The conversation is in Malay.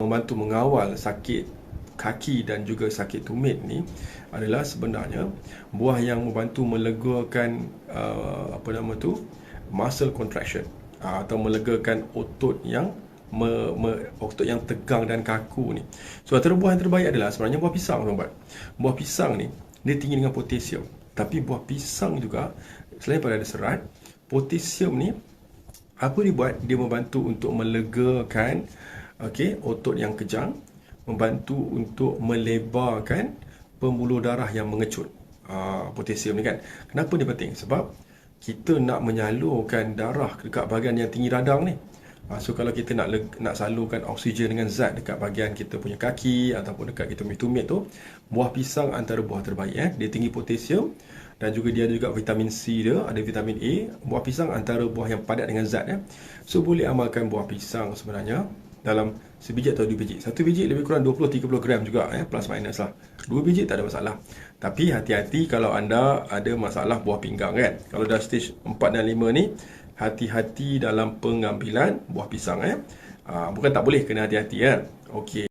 membantu mengawal sakit kaki dan juga sakit tumit ni adalah sebenarnya buah yang membantu melegakan muscle contraction, atau melegakan otot yang otot yang tegang dan kaku ni. So antara buah yang terbaik adalah sebenarnya buah pisang, tuan-tuan. Buah pisang ni dia tinggi dengan potasium. Tapi buah pisang juga selain pada ada serat, potasium ni apa dia buat? Dia membantu untuk melegakan otot yang kejang, membantu untuk melebarkan pembuluh darah yang mengecut. Potasium ni kan. Kenapa dia penting? Sebab kita nak menyalurkan darah dekat bahagian yang tinggi radang ni. So kalau kita nak salurkan oksigen dengan zat dekat bahagian kita punya kaki ataupun dekat kita punya tumit tu, buah pisang antara buah terbaik. Dia tinggi potasium dan juga dia ada juga vitamin C dia, ada vitamin A. Buah pisang antara buah yang padat dengan zat. So boleh amalkan buah pisang sebenarnya dalam sebiji atau 2 biji. Satu biji lebih kurang 20-30 gram juga, plus minus lah. 2 biji tak ada masalah. Tapi hati-hati kalau anda ada masalah buah pinggang kan. Kalau dah stage 4 dan 5 ni, hati-hati dalam pengambilan buah pisang. Bukan tak boleh, kena hati-hati kan. Okey.